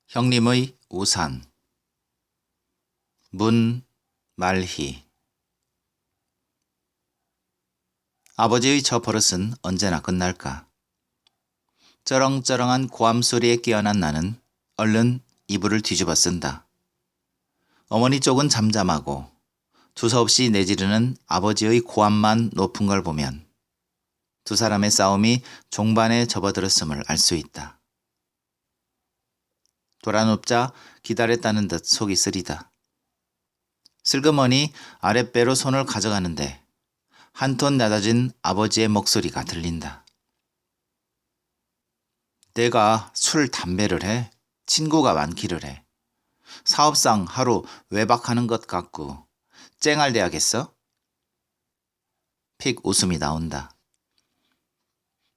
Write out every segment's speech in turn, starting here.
형님의 우산. 문말희. 아버지의 저 버릇은 언제나 끝날까. 쩌렁쩌렁한 고함 소리에 깨어난 나는 얼른 이불을 뒤집어 쓴다. 어머니 쪽은 잠잠하고 두서없이 내지르는 아버지의 고함만 높은 걸 보면 두 사람의 싸움이 종반에 접어들었음을 알 수 있다. 돌아눕자 기다렸다는 듯 속이 쓰리다. 슬그머니 아랫배로 손을 가져가는데 한 톤 낮아진 아버지의 목소리가 들린다. 내가 술, 담배를 해? 친구가 많기를 해. 사업상 하루 외박하는 것 같고 쨍알대야겠어? 픽 웃음이 나온다.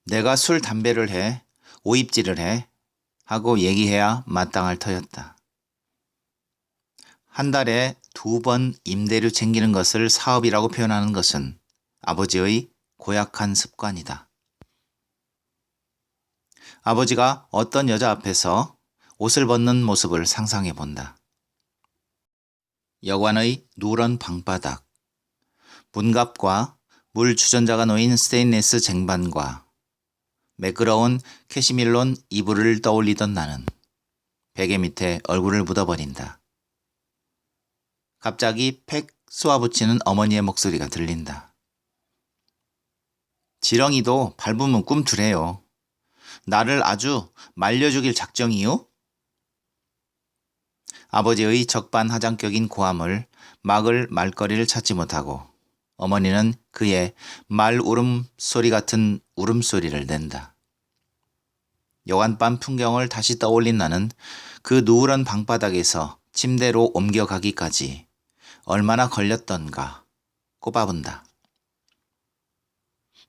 내가 술, 담배를 해? 오입질을 해? 하고 얘기해야 마땅할 터였다. 한 달에 2번 임대료 챙기는 것을 사업이라고 표현하는 것은 아버지의 고약한 습관이다. 아버지가 어떤 여자 앞에서 옷을 벗는 모습을 상상해 본다. 여관의 누런 방바닥, 문갑과 물 주전자가 놓인 스테인리스 쟁반과 매끄러운 캐시밀론 이불을 떠올리던 나는 베개 밑에 얼굴을 묻어버린다. 갑자기 팩 쏘아붙이는 어머니의 목소리가 들린다. 지렁이도 밟으면 꿈틀해요. 나를 아주 말려죽일 작정이요? 아버지의 적반하장격인 고함을 막을 말거리를 찾지 못하고 어머니는 그의 말 울음소리 같은 울음소리를 낸다. 여간밤 풍경을 다시 떠올린 나는 그 누런 방바닥에서 침대로 옮겨가기까지 얼마나 걸렸던가 꼽아본다.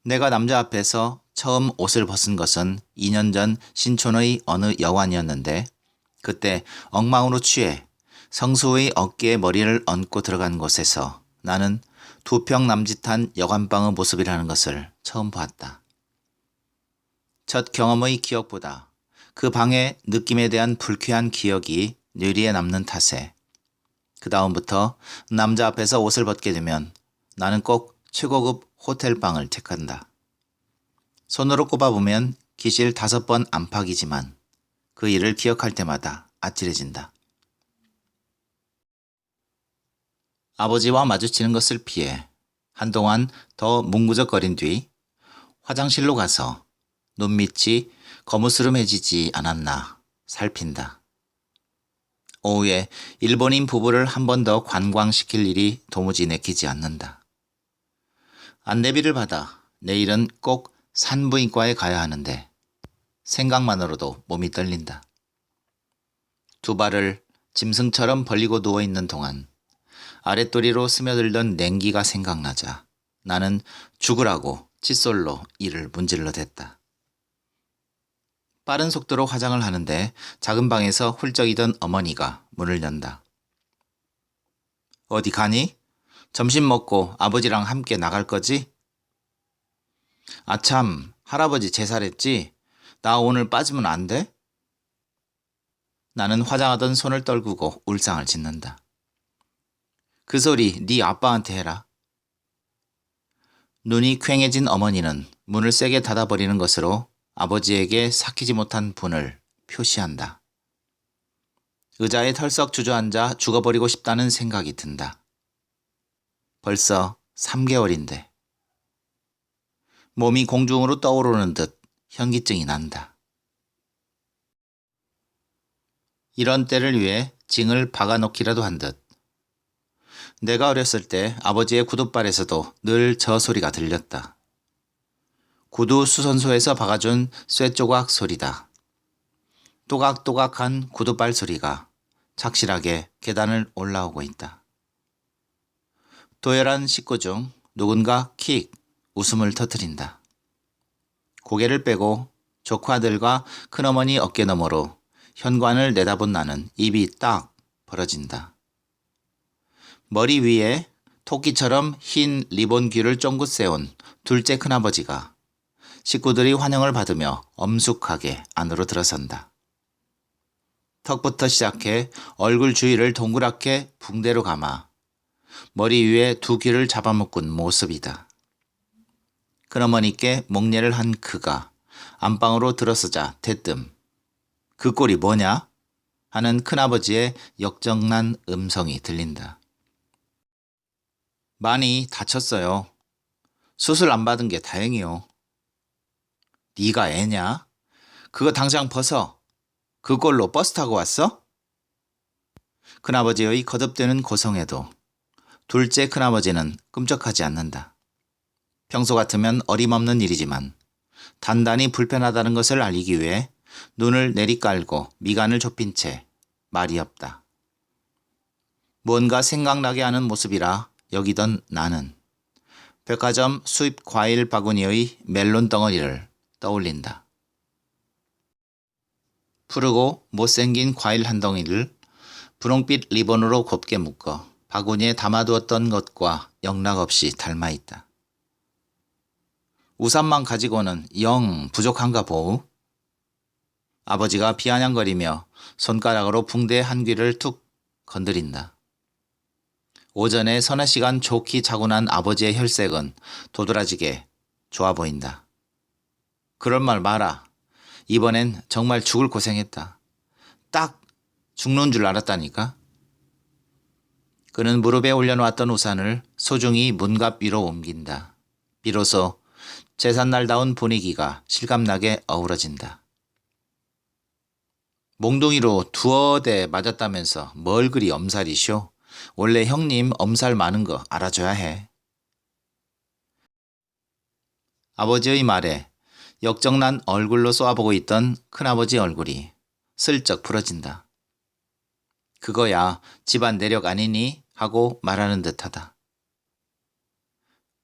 내가 남자 앞에서 처음 옷을 벗은 것은 2년 전 신촌의 어느 여관이었는데 그때 엉망으로 취해 성수의 어깨에 머리를 얹고 들어간 곳에서 나는 2평 남짓한 여관방의 모습이라는 것을 처음 보았다. 첫 경험의 기억보다 그 방의 느낌에 대한 불쾌한 기억이 뇌리에 남는 탓에 그 다음부터 남자 앞에서 옷을 벗게 되면 나는 꼭 최고급 호텔방을 택한다. 손으로 꼽아보면 기실 5번 안팎이지만 그 일을 기억할 때마다 아찔해진다. 아버지와 마주치는 것을 피해 한동안 더 뭉구적거린 뒤 화장실로 가서 눈밑이 거무스름해지지 않았나 살핀다. 오후에 일본인 부부를 한 번 더 관광시킬 일이 도무지 내키지 않는다. 안내비를 받아 내일은 꼭 산부인과에 가야 하는데 생각만으로도 몸이 떨린다. 2 발을 짐승처럼 벌리고 누워있는 동안 아랫도리로 스며들던 냉기가 생각나자 나는 죽으라고 칫솔로 이를 문질러댔다. 빠른 속도로 화장을 하는데 작은 방에서 훌쩍이던 어머니가 문을 연다. 어디 가니? 점심 먹고 아버지랑 함께 나갈 거지? 아참, 할아버지 제살했지? 나 오늘 빠지면 안 돼? 나는 화장하던 손을 떨구고 울상을 짓는다. 그 소리 네 아빠한테 해라. 눈이 퀭해진 어머니는 문을 세게 닫아버리는 것으로 아버지에게 삭히지 못한 분을 표시한다. 의자에 털썩 주저앉아 죽어버리고 싶다는 생각이 든다. 벌써 3개월인데 몸이 공중으로 떠오르는 듯 현기증이 난다. 이런 때를 위해 징을 박아놓기라도 한 듯. 내가 어렸을 때 아버지의 구둣발에서도 늘 저 소리가 들렸다. 구두 수선소에서 박아준 쇠조각 소리다. 또각또각한 구둣발 소리가 착실하게 계단을 올라오고 있다. 도열한 식구 중 누군가 킥 웃음을 터뜨린다. 고개를 빼고 조카들과 큰어머니 어깨 너머로 현관을 내다본 나는 입이 딱 벌어진다. 머리 위에 토끼처럼 흰 리본 귀를 쫑긋 세운 둘째 큰아버지가 식구들이 환영을 받으며 엄숙하게 안으로 들어선다. 턱부터 시작해 얼굴 주위를 동그랗게 붕대로 감아 머리 위에 두 귀를 잡아먹은 모습이다. 큰어머니께 목례를 한 그가 안방으로 들어서자 대뜸 그 꼴이 뭐냐? 하는 큰아버지의 역정난 음성이 들린다. 많이 다쳤어요. 수술 안 받은 게 다행이요. 네가 애냐? 그거 당장 벗어. 그걸로 버스 타고 왔어? 큰아버지의 거듭되는 고성에도 둘째 큰아버지는 끔찍하지 않는다. 평소 같으면 어림없는 일이지만 단단히 불편하다는 것을 알리기 위해 눈을 내리깔고 미간을 좁힌 채 말이 없다. 뭔가 생각나게 하는 모습이라 여기던 나는 백화점 수입 과일 바구니의 멜론 덩어리를 떠올린다. 푸르고 못생긴 과일 한 덩이를 분홍빛 리본으로 곱게 묶어 바구니에 담아두었던 것과 영락없이 닮아있다. 우산만 가지고는 영 부족한가 보우? 아버지가 비아냥거리며 손가락으로 붕대 한 귀를 툭 건드린다. 오전에 서너 시간 좋게 자고 난 아버지의 혈색은 도드라지게 좋아 보인다. 그럴 말 마라. 이번엔 정말 죽을 고생했다. 딱 죽는 줄 알았다니까. 그는 무릎에 올려놓았던 우산을 소중히 문갑 위로 옮긴다. 비로소 제삿날다운 분위기가 실감나게 어우러진다. 몽둥이로 두어 대 맞았다면서 뭘 그리 엄살이쇼? 원래 형님 엄살 많은 거 알아줘야 해. 아버지의 말에 역정난 얼굴로 쏘아보고 있던 큰아버지 얼굴이 슬쩍 부러진다. 그거야 집안 내력 아니니? 하고 말하는 듯하다.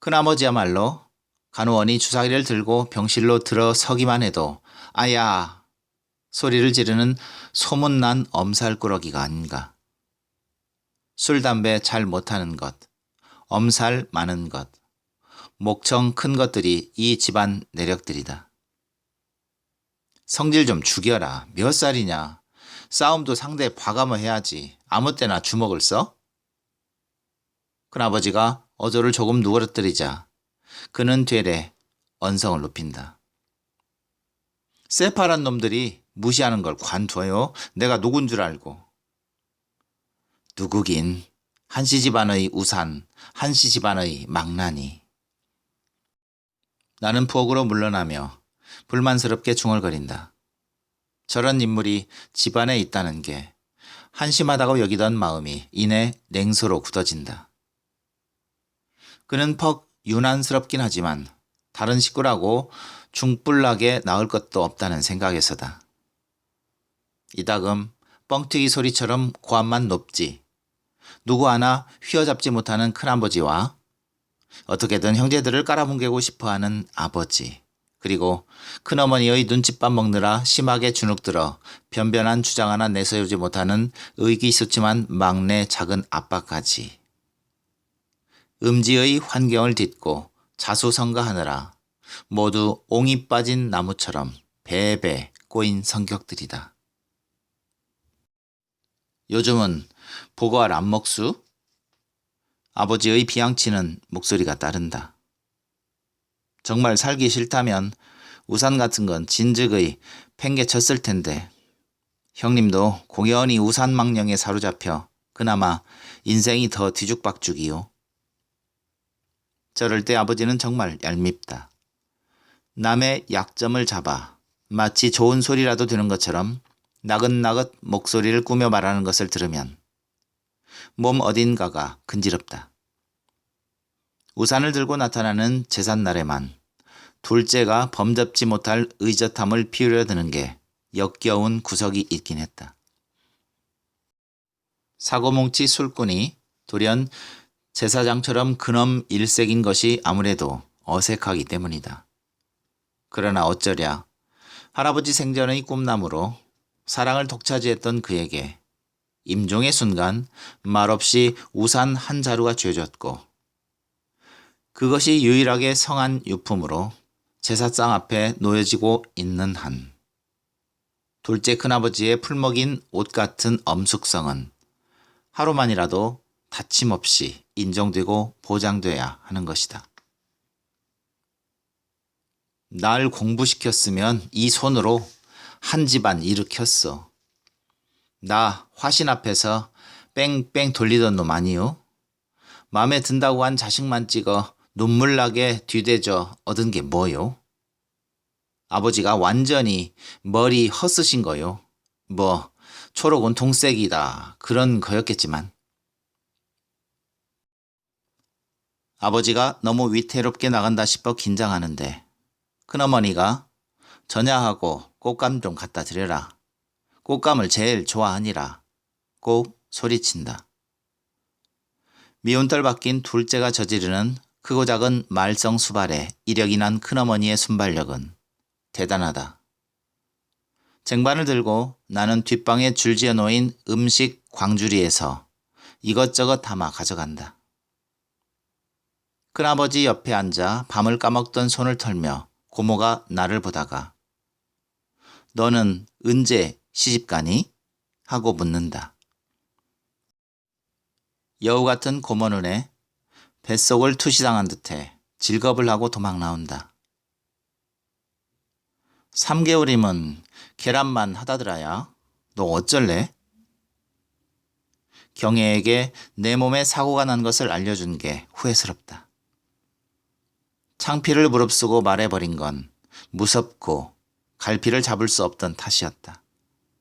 큰아버지야말로 간호원이 주사기를 들고 병실로 들어서기만 해도 아야 소리를 지르는 소문난 엄살꾸러기가 아닌가. 술, 담배 잘 못하는 것, 엄살 많은 것, 목청 큰 것들이 이 집안 내력들이다. 성질 좀 죽여라. 몇 살이냐. 싸움도 상대 봐가며 해야지. 아무 때나 주먹을 써? 큰아버지가 어조를 조금 누그러뜨리자 그는 되레 언성을 높인다. 새파란 놈들이 무시하는 걸 관둬요. 내가 누군 줄 알고. 누구긴 한씨 집안의 우산, 한씨 집안의 망나니. 나는 부엌으로 물러나며 불만스럽게 중얼거린다. 저런 인물이 집안에 있다는 게 한심하다고 여기던 마음이 이내 냉소로 굳어진다. 그는 퍽 유난스럽긴 하지만 다른 식구라고 중불나게 나을 것도 없다는 생각에서다. 이따금 뻥튀기 소리처럼 고함만 높지. 누구 하나 휘어잡지 못하는 큰아버지와 어떻게든 형제들을 깔아뭉개고 싶어하는 아버지, 그리고 큰어머니의 눈칫밥 먹느라 심하게 주눅들어 변변한 주장 하나 내세우지 못하는 의기소침한 막내 작은 아빠까지. 음지의 환경을 딛고 자수성가하느라 모두 옹이 빠진 나무처럼 배배 꼬인 성격들이다. 요즘은 보고할 안먹수? 아버지의 비양치는 목소리가 따른다. 정말 살기 싫다면 우산 같은 건 진즉의 팽개쳤을 텐데 형님도 공연히 우산 망령에 사로잡혀 그나마 인생이 더 뒤죽박죽이요. 저럴 때 아버지는 정말 얄밉다. 남의 약점을 잡아 마치 좋은 소리라도 되는 것처럼 나긋나긋 목소리를 꾸며 말하는 것을 들으면 몸 어딘가가 근지럽다. 우산을 들고 나타나는 제삿날에만 둘째가 범접지 못할 의젓함을 피우려 드는 게 역겨운 구석이 있긴 했다. 사고뭉치 술꾼이 돌연 제사장처럼 근엄 일색인 것이 아무래도 어색하기 때문이다. 그러나 어쩌랴 할아버지 생전의 꿈나무로 사랑을 독차지했던 그에게 임종의 순간 말없이 우산 한 자루가 쥐어졌고 그것이 유일하게 성한 유품으로 제사상 앞에 놓여지고 있는 한 둘째 큰아버지의 풀먹인 옷 같은 엄숙성은 하루만이라도 다침 없이 인정되고 보장돼야 하는 것이다. 날 공부시켰으면 이 손으로 한 집안 일으켰어. 나 화신 앞에서 뺑뺑 돌리던 놈 아니요? 맘에 든다고 한 자식만 찍어 눈물 나게 뒤대져 얻은 게 뭐요? 아버지가 완전히 머리 헛쓰신 거요. 뭐 초록은 동색이다 그런 거였겠지만 아버지가 너무 위태롭게 나간다 싶어 긴장하는데 큰어머니가 전야하고 꽃감 좀 갖다 드려라. 꽃감을 제일 좋아하니라. 꼭 소리친다. 미운털 박힌 둘째가 저지르는 크고 작은 말썽 수발에 이력이 난 큰어머니의 순발력은 대단하다. 쟁반을 들고 나는 뒷방에 줄지어 놓인 음식 광주리에서 이것저것 담아 가져간다. 큰아버지 옆에 앉아 밤을 까먹던 손을 털며 고모가 나를 보다가 너는 언제 시집가니? 하고 묻는다. 여우 같은 고모 눈에 뱃속을 투시당한 듯해 질겁을 하고 도망 나온다. 3개월이면 계란만 하다더라야. 너 어쩔래? 경애에게 내 몸에 사고가 난 것을 알려준 게 후회스럽다. 창피를 무릅쓰고 말해버린 건 무섭고 갈피를 잡을 수 없던 탓이었다.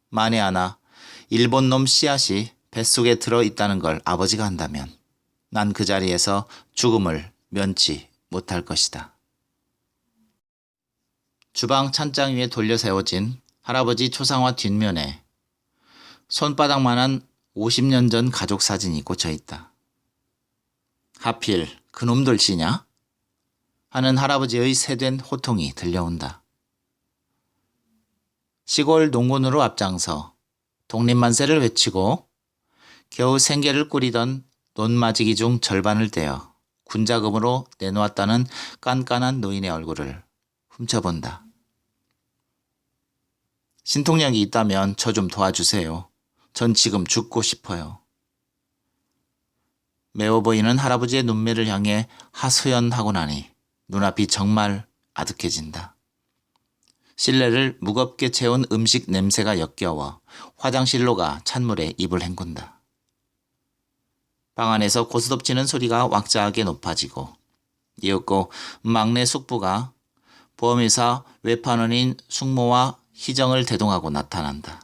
만에 하나 일본 놈 씨앗이 뱃속에 들어있다는 걸 아버지가 한다면 난 그 자리에서 죽음을 면치 못할 것이다. 주방 찬장 위에 돌려 세워진 할아버지 초상화 뒷면에 손바닥만한 50년 전 가족 사진이 꽂혀 있다. 하필 그놈들 씨냐? 하는 할아버지의 새된 호통이 들려온다. 시골 농군으로 앞장서 독립만세를 외치고 겨우 생계를 꾸리던 논마지기 중 절반을 떼어 군자금으로 내놓았다는 깐깐한 노인의 얼굴을 훔쳐본다. 신통력이 있다면 저 좀 도와주세요. 전 지금 죽고 싶어요. 매워 보이는 할아버지의 눈매를 향해 하소연하고 나니 눈앞이 정말 아득해진다. 실내를 무겁게 채운 음식 냄새가 역겨워 화장실로 가 찬물에 입을 헹군다. 방 안에서 고스톱치는 소리가 왁자하게 높아지고 이윽고 막내 숙부가 보험회사 외판원인 숙모와 희정을 대동하고 나타난다.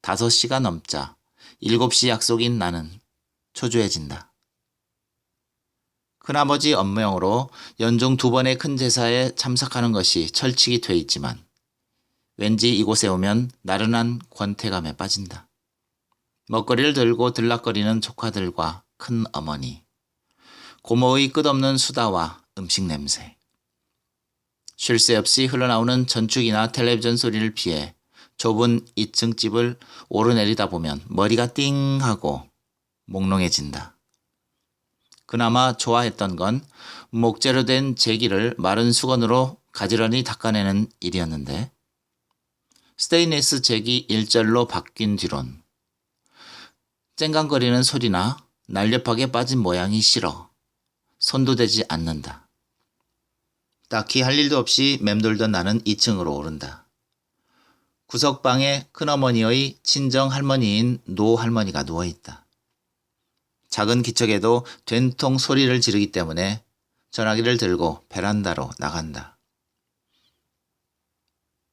5시가 넘자 7시 약속인 나는 초조해진다. 큰아버지 업무용으로 연중 2번의 큰 제사에 참석하는 것이 철칙이 돼 있지만 왠지 이곳에 오면 나른한 권태감에 빠진다. 먹거리를 들고 들락거리는 조카들과 큰 어머니, 고모의 끝없는 수다와 음식 냄새. 쉴 새 없이 흘러나오는 전축이나 텔레비전 소리를 피해 좁은 2층 집을 오르내리다 보면 머리가 띵 하고 몽롱해진다. 그나마 좋아했던 건 목재로 된 제기를 마른 수건으로 가지런히 닦아내는 일이었는데 스테인리스 제기 일절로 바뀐 뒤론 쨍강거리는 소리나 날렵하게 빠진 모양이 싫어 손도 대지 않는다. 딱히 할 일도 없이 맴돌던 나는 2층으로 오른다. 구석방에 큰어머니의 친정 할머니인 노 할머니가 누워있다. 작은 기척에도 된통 소리를 지르기 때문에 전화기를 들고 베란다로 나간다.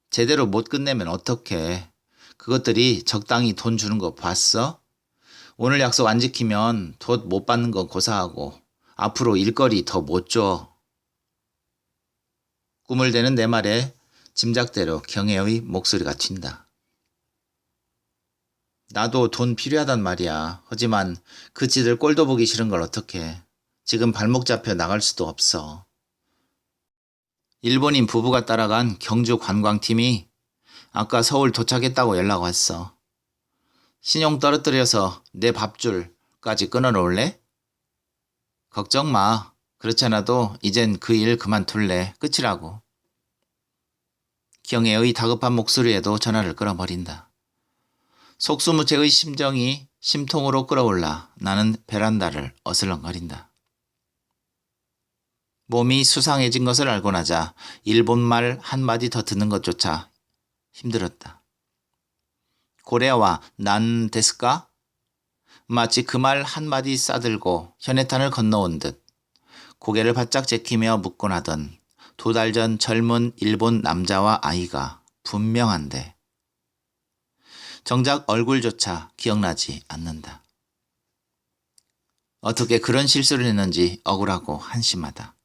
제대로 못 끝내면 어떡해. 그것들이 적당히 돈 주는 거 봤어? 오늘 약속 안 지키면 돈 못 받는 거 고사하고 앞으로 일거리 더 못 줘. 꿈을 대는 내 말에 짐작대로 경애의 목소리가 튄다. 나도 돈 필요하단 말이야. 하지만 그 지들 꼴도 보기 싫은 걸 어떡해. 지금 발목 잡혀 나갈 수도 없어. 일본인 부부가 따라간 경주 관광팀이 아까 서울 도착했다고 연락 왔어. 신용 떨어뜨려서 내 밥줄까지 끊어놓을래? 걱정 마. 그렇지 않아도 이젠 그 일 그만둘래. 끝이라고. 경애의 다급한 목소리에도 전화를 끌어버린다. 속수무책의 심정이 심통으로 끌어올라 나는 베란다를 어슬렁거린다. 몸이 수상해진 것을 알고 나자 일본말 한마디 더 듣는 것조차 힘들었다. 고래와 난 데스까? 마치 그 말 한마디 싸들고 현해탄을 건너온 듯 고개를 바짝 제키며 묻곤 하던 2달 전 젊은 일본 남자와 아이가 분명한데 정작 얼굴조차 기억나지 않는다. 어떻게 그런 실수를 했는지 억울하고 한심하다.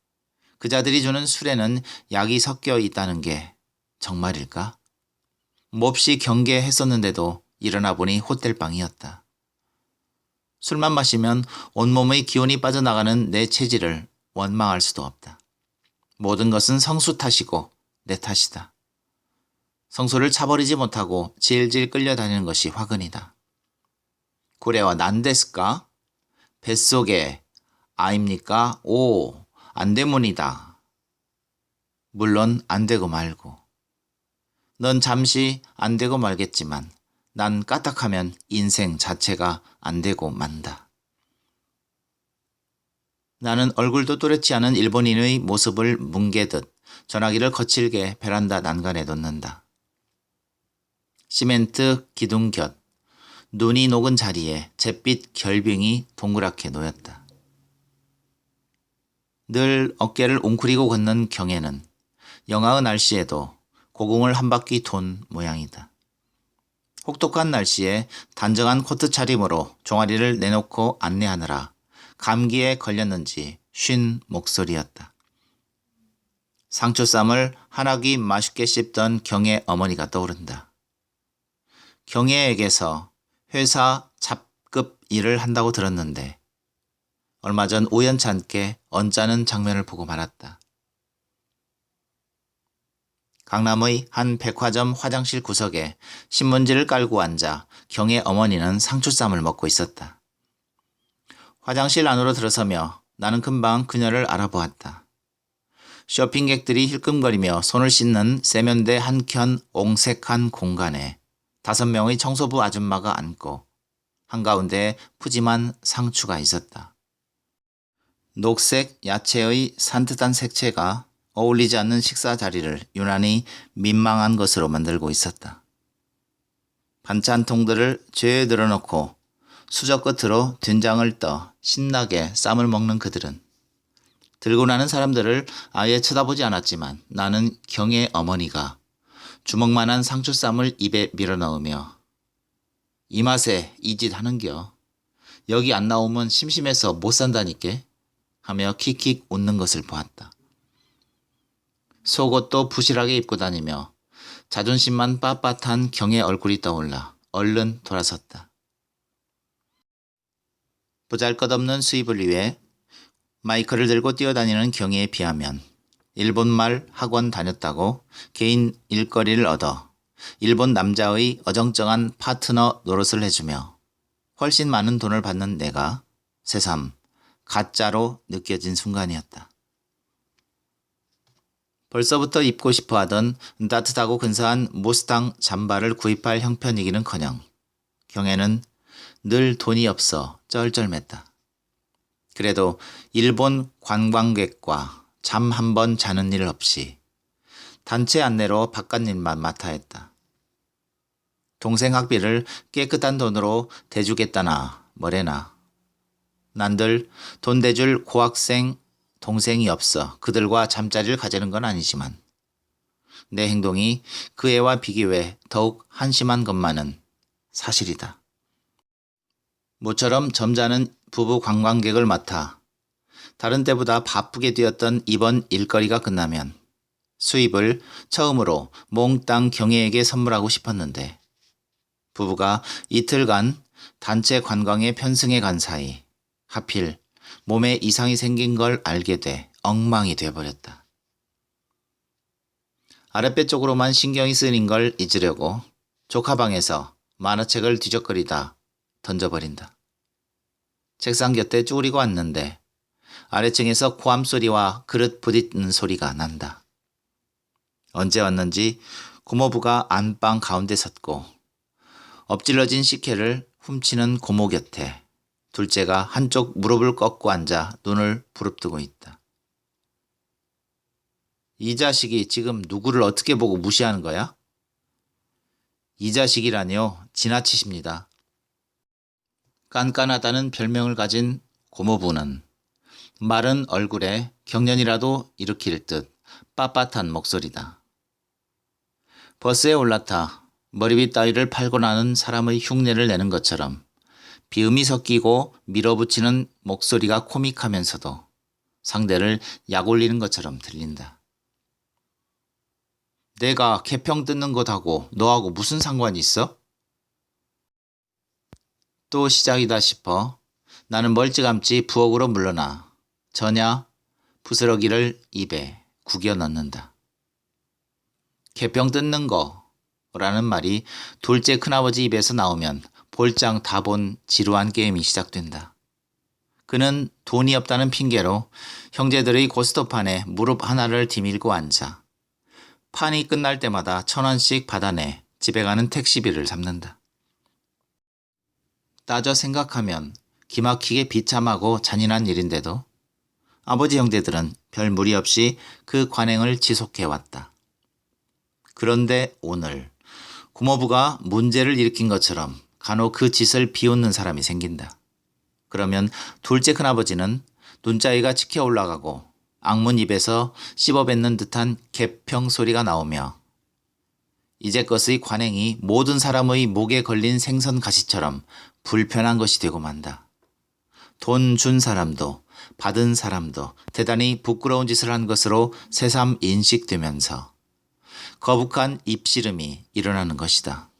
그자들이 주는 술에는 약이 섞여 있다는 게 정말일까? 몹시 경계했었는데도 일어나 보니 호텔방이었다. 술만 마시면 온몸의 기운이 빠져나가는 내 체질을 원망할 수도 없다. 모든 것은 성수 탓이고 내 탓이다. 성수를 차버리지 못하고 질질 끌려다니는 것이 화근이다. 고래와 난데스까? 뱃속에 아입니까? 오, 안대문이다. 물론 안되고 말고. 넌 잠시 안되고 말겠지만 난 까딱하면 인생 자체가 안되고 만다. 나는 얼굴도 또렷지 않은 일본인의 모습을 뭉개듯 전화기를 거칠게 베란다 난간에 놓는다. 시멘트 기둥 곁 눈이 녹은 자리에 잿빛 결빙이 동그랗게 놓였다. 늘 어깨를 웅크리고 걷는 경애는 영하의 날씨에도 고궁을 한 바퀴 돈 모양이다. 혹독한 날씨에 단정한 코트 차림으로 종아리를 내놓고 안내하느라 감기에 걸렸는지 쉰 목소리였다. 상추쌈을 한하기 맛있게 씹던 경애 어머니가 떠오른다. 경애에게서 회사 잡급 일을 한다고 들었는데 얼마 전 우연찮게 언짢은 장면을 보고 말았다. 강남의 한 백화점 화장실 구석에 신문지를 깔고 앉아 경애 어머니는 상추쌈을 먹고 있었다. 화장실 안으로 들어서며 나는 금방 그녀를 알아보았다. 쇼핑객들이 힐끔거리며 손을 씻는 세면대 한켠 옹색한 공간에 5명의 청소부 아줌마가 앉고 한가운데 푸짐한 상추가 있었다. 녹색 야채의 산뜻한 색채가 어울리지 않는 식사 자리를 유난히 민망한 것으로 만들고 있었다. 반찬통들을 죄에 늘어놓고 수저 끝으로 된장을 떠 신나게 쌈을 먹는 그들은 들고 나는 사람들을 아예 쳐다보지 않았지만 나는 경애 어머니가 주먹만한 상추쌈을 입에 밀어넣으며 이 맛에 이 짓 하는겨. 여기 안 나오면 심심해서 못 산다니께 하며 킥킥 웃는 것을 보았다. 속옷도 부실하게 입고 다니며 자존심만 빳빳한 경의 얼굴이 떠올라 얼른 돌아섰다. 보잘것없는 수입을 위해 마이크를 들고 뛰어다니는 경의에 비하면 일본말 학원 다녔다고 개인 일거리를 얻어 일본 남자의 어정쩡한 파트너 노릇을 해주며 훨씬 많은 돈을 받는 내가 새삼 가짜로 느껴진 순간이었다. 벌써부터 입고 싶어하던 따뜻하고 근사한 무스탕 잠바를 구입할 형편이기는커녕 경애는 늘 돈이 없어 쩔쩔맸다. 그래도 일본 관광객과 잠 한 번 자는 일 없이 단체 안내로 바깥 일만 맡아 했다. 동생 학비를 깨끗한 돈으로 대주겠다나 뭐래나. 난들 돈 대줄 고학생 동생이 없어 그들과 잠자리를 가지는 건 아니지만 내 행동이 그 애와 비교해 더욱 한심한 것만은 사실이다. 모처럼 점잖은 부부 관광객을 맡아 다른 때보다 바쁘게 뛰었던 이번 일거리가 끝나면 수입을 처음으로 몽땅 경애에게 선물하고 싶었는데 부부가 이틀간 단체 관광에 편승해 간 사이 하필 몸에 이상이 생긴 걸 알게 돼 엉망이 돼버렸다. 아랫배 쪽으로만 신경이 쓰인 걸 잊으려고 조카방에서 만화책을 뒤적거리다 던져버린다. 책상 곁에 쭈그리고 앉는데 아래층에서 고함 소리와 그릇 부딪는 소리가 난다. 언제 왔는지 고모부가 안방 가운데 섰고 엎질러진 식혜를 훔치는 고모 곁에 둘째가 한쪽 무릎을 꺾고 앉아 눈을 부릅뜨고 있다. 이 자식이 지금 누구를 어떻게 보고 무시하는 거야? 이 자식이라니요, 지나치십니다. 깐깐하다는 별명을 가진 고모부는 마른 얼굴에 경련이라도 일으킬 듯 빳빳한 목소리다. 버스에 올라타 머리빗 따위를 팔고 나는 사람의 흉내를 내는 것처럼 비음이 섞이고 밀어붙이는 목소리가 코믹하면서도 상대를 약올리는 것처럼 들린다. 내가 개평 뜯는 것하고 너하고 무슨 상관이 있어? 또 시작이다 싶어 나는 멀찌감치 부엌으로 물러나 전야 부스러기를 입에 구겨 넣는다. 개평 뜯는 거라는 말이 둘째 큰아버지 입에서 나오면 볼장 다 본 지루한 게임이 시작된다. 그는 돈이 없다는 핑계로 형제들의 고스톱판에 무릎 하나를 디밀고 앉아 판이 끝날 때마다 1,000원씩 받아내 집에 가는 택시비를 잡는다. 따져 생각하면 기막히게 비참하고 잔인한 일인데도 아버지 형제들은 별 무리 없이 그 관행을 지속해왔다. 그런데 오늘 고모부가 문제를 일으킨 것처럼 간혹 그 짓을 비웃는 사람이 생긴다. 그러면 둘째 큰아버지는 눈자위가 치켜 올라가고 앙문 입에서 씹어뱉는 듯한 개평 소리가 나오며 이제껏의 관행이 모든 사람의 목에 걸린 생선 가시처럼 불편한 것이 되고 만다. 돈 준 사람도 받은 사람도 대단히 부끄러운 짓을 한 것으로 새삼 인식되면서 거북한 입씨름이 일어나는 것이다.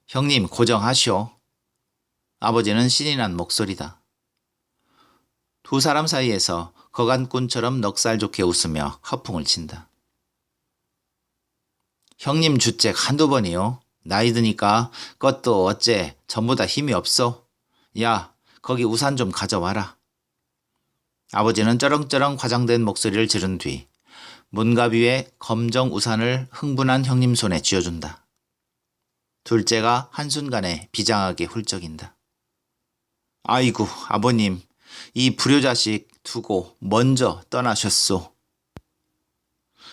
형님 고정하시오. 아버지는 신이 난 목소리다. 두 사람 사이에서 거간꾼처럼 넉살 좋게 웃으며 허풍을 친다. 형님 주책 한두 번이요. 나이 드니까 것도 어째 전부 다 힘이 없어. 야, 거기 우산 좀 가져와라. 아버지는 쩌렁쩌렁 과장된 목소리를 지른 뒤 문갑 위에 검정 우산을 흥분한 형님 손에 쥐어준다. 둘째가 한순간에 비장하게 훌쩍인다. 아이고 아버님, 이 불효자식 두고 먼저 떠나셨소.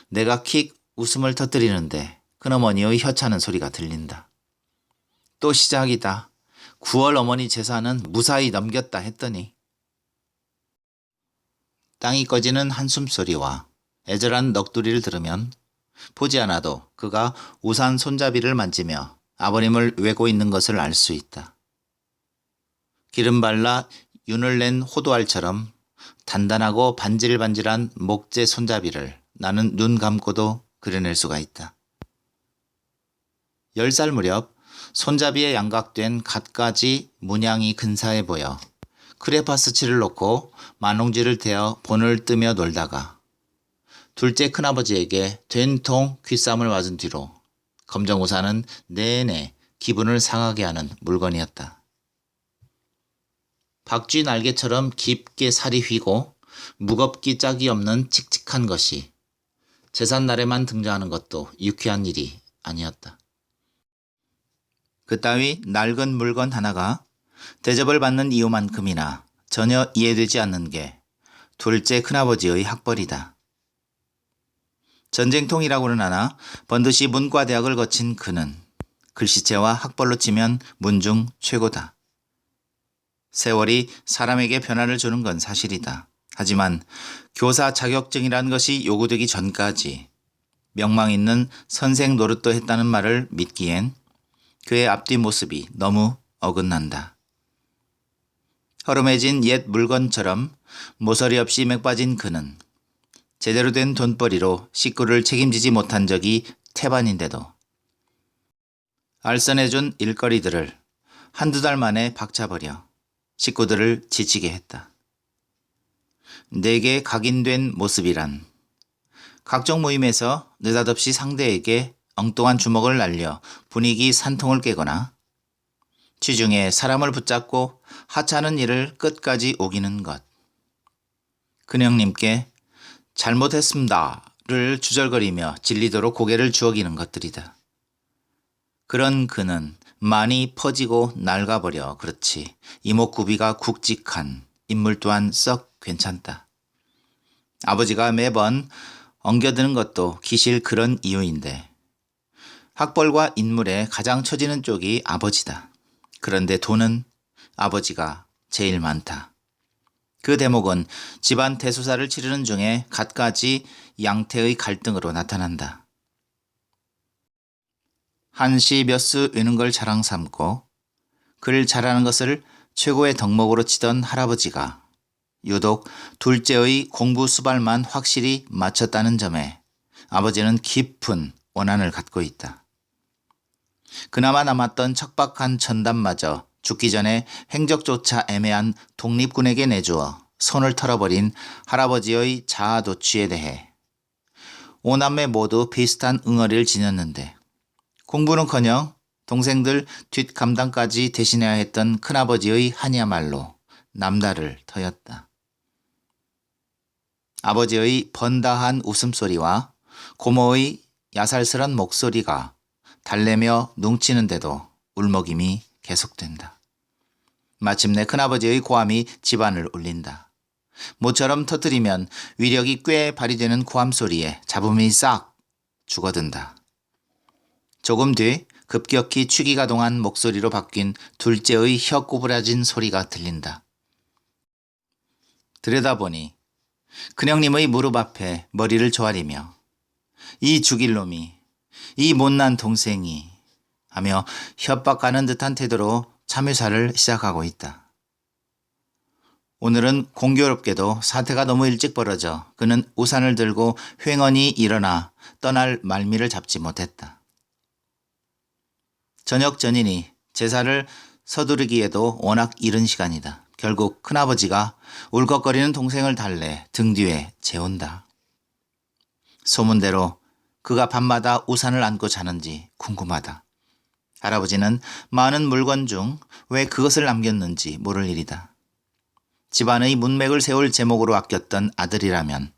내가 킥 웃음을 터뜨리는데 큰어머니의 혀차는 소리가 들린다. 또 시작이다. 9월 어머니 제사는 무사히 넘겼다 했더니. 땅이 꺼지는 한숨소리와 애절한 넋두리를 들으면 보지 않아도 그가 우산 손잡이를 만지며 아버님을 외고 있는 것을 알 수 있다. 기름 발라 윤을 낸 호두알처럼 단단하고 반질반질한 목재 손잡이를 나는 눈 감고도 그려낼 수가 있다. 10살 무렵 손잡이에 양각된 갖가지 문양이 근사해 보여 크레파스칠을 놓고 만홍지를 대어 본을 뜨며 놀다가 둘째 큰아버지에게 된통 귓쌈을 맞은 뒤로 검정우산은 내내 기분을 상하게 하는 물건이었다. 박쥐 날개처럼 깊게 살이 휘고 무겁기 짝이 없는 칙칙한 것이 제삿날에만 등장하는 것도 유쾌한 일이 아니었다. 그따위 낡은 물건 하나가 대접을 받는 이유만큼이나 전혀 이해되지 않는 게 둘째 큰아버지의 학벌이다. 전쟁통이라고는 하나 번듯이 문과대학을 거친 그는 글씨체와 학벌로 치면 문중 최고다. 세월이 사람에게 변화를 주는 건 사실이다. 하지만 교사 자격증이라는 것이 요구되기 전까지 명망 있는 선생 노릇도 했다는 말을 믿기엔 그의 앞뒤 모습이 너무 어긋난다. 허름해진 옛 물건처럼 모서리 없이 맥빠진 그는 제대로 된 돈벌이로 식구를 책임지지 못한 적이 태반인데도 알선해준 일거리들을 한두 달 만에 박차버려 식구들을 지치게 했다. 내게 각인된 모습이란 각종 모임에서 느닷없이 상대에게 엉뚱한 주먹을 날려 분위기 산통을 깨거나 취중에 사람을 붙잡고 하찮은 일을 끝까지 우기는 것. 큰형님께 잘못했습니다 주절거리며 질리도록 고개를 주워기는 것들이다. 그런 그는 많이 퍼지고 낡아버려 그렇지 이목구비가 굵직한 인물 또한 썩 괜찮다. 아버지가 매번 엉겨드는 것도 기실 그런 이유인데 학벌과 인물에 가장 처지는 쪽이 아버지다. 그런데 돈은 아버지가 제일 많다. 그 대목은 집안 대소사를 치르는 중에 갖가지 양태의 갈등으로 나타난다. 한시 몇 수 외는 걸 자랑 삼고 글 잘하는 것을 최고의 덕목으로 치던 할아버지가 유독 둘째의 공부 수발만 확실히 마쳤다는 점에 아버지는 깊은 원한을 갖고 있다. 그나마 남았던 척박한 천단마저 죽기 전에 행적조차 애매한 독립군에게 내주어 손을 털어버린 할아버지의 자아도취에 대해 오남매 모두 비슷한 응어리를 지녔는데 공부는커녕 동생들 뒷감당까지 대신해야 했던 큰아버지의 한이야말로 남다를 터였다. 아버지의 번다한 웃음소리와 고모의 야살스런 목소리가 달래며 뭉치는데도 울먹임이 계속된다. 마침내 큰아버지의 고함이 집안을 울린다. 모처럼 터뜨리면 위력이 꽤 발휘되는 고함 소리에 잡음이 싹 죽어든다. 조금 뒤 급격히 취기가 동한 목소리로 바뀐 둘째의 혀 구부라진 소리가 들린다. 들여다보니 큰형님의 무릎 앞에 머리를 조아리며 이 죽일 놈이, 이 못난 동생이 하며 협박하는 듯한 태도로 참회사를 시작하고 있다. 오늘은 공교롭게도 사태가 너무 일찍 벌어져 그는 우산을 들고 횡언이 일어나 떠날 말미를 잡지 못했다. 저녁 전이니 제사를 서두르기에도 워낙 이른 시간이다. 결국 큰아버지가 울컥거리는 동생을 달래 등 뒤에 재운다. 소문대로 그가 밤마다 우산을 안고 자는지 궁금하다. 할아버지는 많은 물건 중 왜 그것을 남겼는지 모를 일이다. 집안의 문맥을 세울 제목으로 아꼈던 아들이라면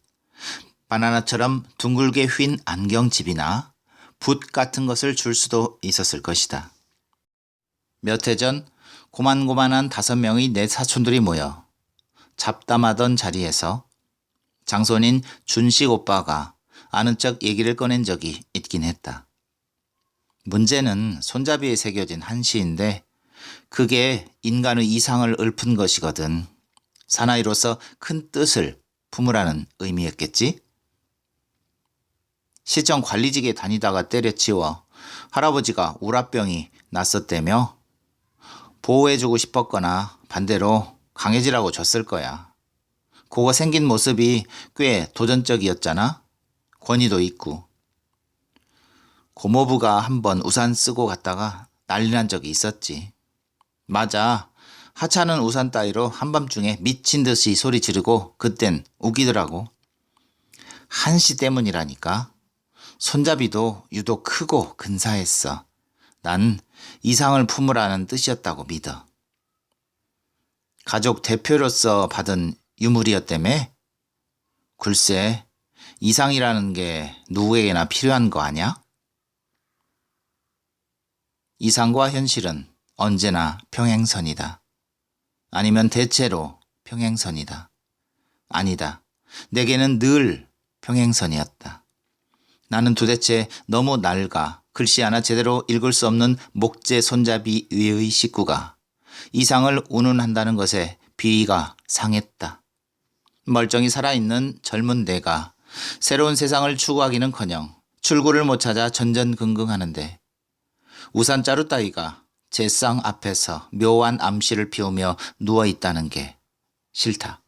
바나나처럼 둥글게 휜 안경집이나 붓 같은 것을 줄 수도 있었을 것이다. 몇 해 전 고만고만한 5명의 내 사촌들이 모여 잡담하던 자리에서 장손인 준식 오빠가 아는 척 얘기를 꺼낸 적이 있긴 했다. 문제는 손잡이에 새겨진 한시인데 그게 인간의 이상을 읊은 것이거든. 사나이로서 큰 뜻을 품으라는 의미였겠지? 시청 관리직에 다니다가 때려치워 할아버지가 우라병이 났었다며 보호해주고 싶었거나 반대로 강해지라고 줬을 거야. 그거 생긴 모습이 꽤 도전적이었잖아. 권위도 있고. 고모부가 한번 우산 쓰고 갔다가 난리 난 적이 있었지. 맞아. 하찮은 우산 따위로 한밤중에 미친 듯이 소리 지르고 그땐 우기더라고. 한시 때문이라니까. 손잡이도 유독 크고 근사했어. 난 이상을 품으라는 뜻이었다고 믿어. 가족 대표로서 받은 유물이었다며? 글쎄, 이상이라는 게 누구에게나 필요한 거 아냐? 이상과 현실은 언제나 평행선이다. 아니면 대체로 평행선이다. 아니다. 내게는 늘 평행선이었다. 나는 도대체 너무 낡아 글씨 하나 제대로 읽을 수 없는 목재 손잡이 위의 식구가 이상을 운운한다는 것에 비위가 상했다. 멀쩡히 살아있는 젊은 내가 새로운 세상을 추구하기는커녕 출구를 못 찾아 전전긍긍하는데 우산자루 따위가 제 쌍 앞에서 묘한 암시를 피우며 누워있다는 게 싫다.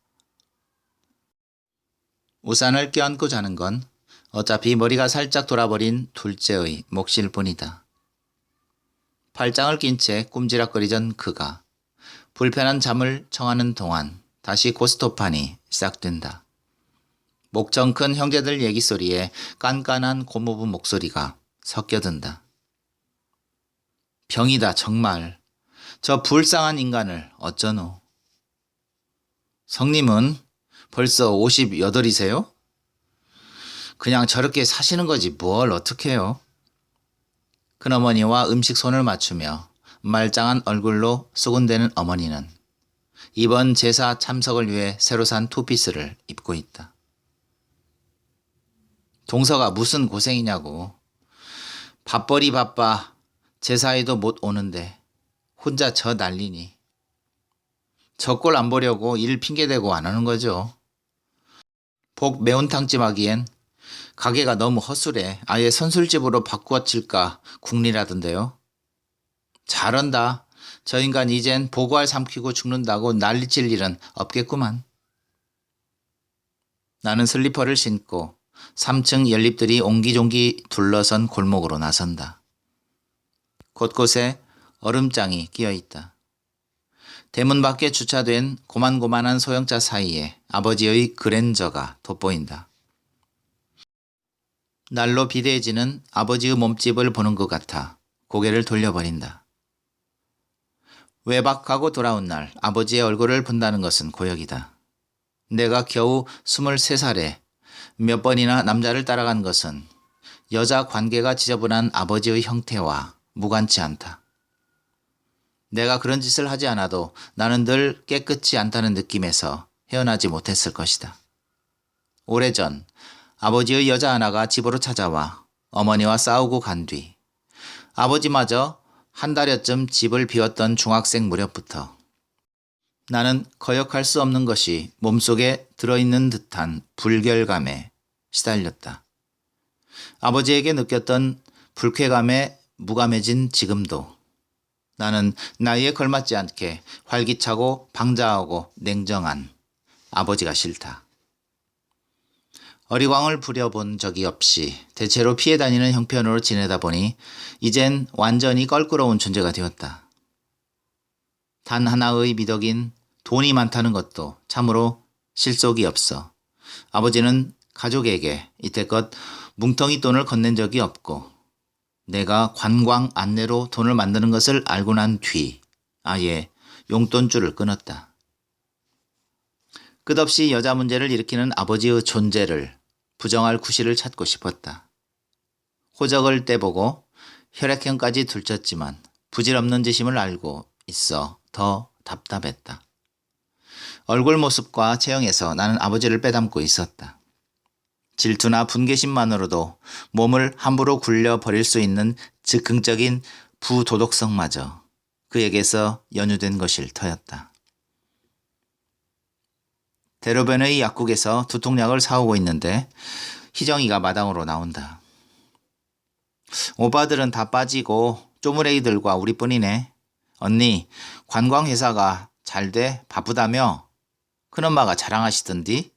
우산을 껴안고 자는 건 어차피 머리가 살짝 돌아버린 둘째의 몫일 뿐이다. 팔짱을 낀 채 꼼지락거리던 그가 불편한 잠을 청하는 동안 다시 고스톱판이 시작된다. 목청 큰 형제들 얘기 소리에 깐깐한 고모부 목소리가 섞여든다. 병이다 정말. 저 불쌍한 인간을 어쩌노. 성님은 벌써 58이세요? 그냥 저렇게 사시는 거지 뭘 어떡해요. 큰어머니와 음식 손을 맞추며 말짱한 얼굴로 수군대는 어머니는 이번 제사 참석을 위해 새로 산 투피스를 입고 있다. 동서가 무슨 고생이냐고. 밥벌이 바빠. 제사에도 못 오는데 혼자 저 난리니. 저 꼴 안 보려고 일 핑계대고 안 하는 거죠. 복 매운탕집 하기엔 가게가 너무 허술해. 아예 선술집으로 바꾸어칠까 궁리라던데요. 잘한다. 저 인간 이젠 보고알 삼키고 죽는다고 난리칠 일은 없겠구만. 나는 슬리퍼를 신고 3층 연립들이 옹기종기 둘러선 골목으로 나선다. 곳곳에 얼음장이 끼어있다. 대문 밖에 주차된 고만고만한 소형차 사이에 아버지의 그랜저가 돋보인다. 날로 비대해지는 아버지의 몸집을 보는 것 같아 고개를 돌려버린다. 외박하고 돌아온 날 아버지의 얼굴을 본다는 것은 고역이다. 내가 겨우 23살에 몇 번이나 남자를 따라간 것은 여자 관계가 지저분한 아버지의 형태와 무관치 않다. 내가 그런 짓을 하지 않아도 나는 늘 깨끗지 않다는 느낌에서 헤어나지 못했을 것이다. 오래전 아버지의 여자 하나가 집으로 찾아와 어머니와 싸우고 간 뒤 아버지마저 한 달여쯤 집을 비웠던 중학생 무렵부터 나는 거역할 수 없는 것이 몸속에 들어있는 듯한 불결감에 시달렸다. 아버지에게 느꼈던 불쾌감에 무감해진 지금도 나는 나이에 걸맞지 않게 활기차고 방자하고 냉정한 아버지가 싫다. 어리광을 부려본 적이 없이 대체로 피해 다니는 형편으로 지내다 보니 이젠 완전히 껄끄러운 존재가 되었다. 단 하나의 미덕인 돈이 많다는 것도 참으로 실속이 없어 아버지는 가족에게 이때껏 뭉텅이 돈을 건넨 적이 없고 내가 관광 안내로 돈을 만드는 것을 알고 난 뒤 아예 용돈줄을 끊었다. 끝없이 여자 문제를 일으키는 아버지의 존재를 부정할 구실을 찾고 싶었다. 호적을 떼보고 혈액형까지 들쳤지만 부질없는 짓임을 알고 있어 더 답답했다. 얼굴 모습과 체형에서 나는 아버지를 빼닮고 있었다. 질투나 분개심만으로도 몸을 함부로 굴려버릴 수 있는 즉흥적인 부도덕성마저 그에게서 연유된 것일 터였다. 대로변의 약국에서 두통약을 사오고 있는데 희정이가 마당으로 나온다. 오빠들은 다 빠지고 쪼무레기들과 우리뿐이네. 언니, 관광회사가 잘 돼? 바쁘다며? 큰엄마가 자랑하시던디?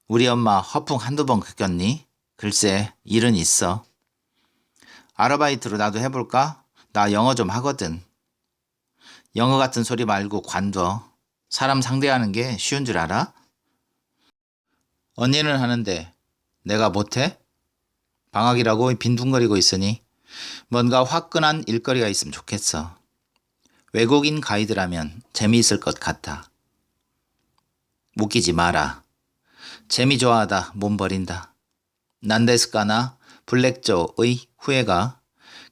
우리 엄마 허풍 한두 번 겪었니? 글쎄, 일은 있어. 아르바이트로 나도 해볼까? 나 영어 좀 하거든. 영어 같은 소리 말고 관둬. 사람 상대하는 게 쉬운 줄 알아? 언니는 하는데 내가 못해? 방학이라고 빈둥거리고 있으니 뭔가 화끈한 일거리가 있으면 좋겠어. 외국인 가이드라면 재미있을 것 같아. 웃기지 마라. 재미 좋아하다 몸 버린다. 난데스카나 블랙조의 후예가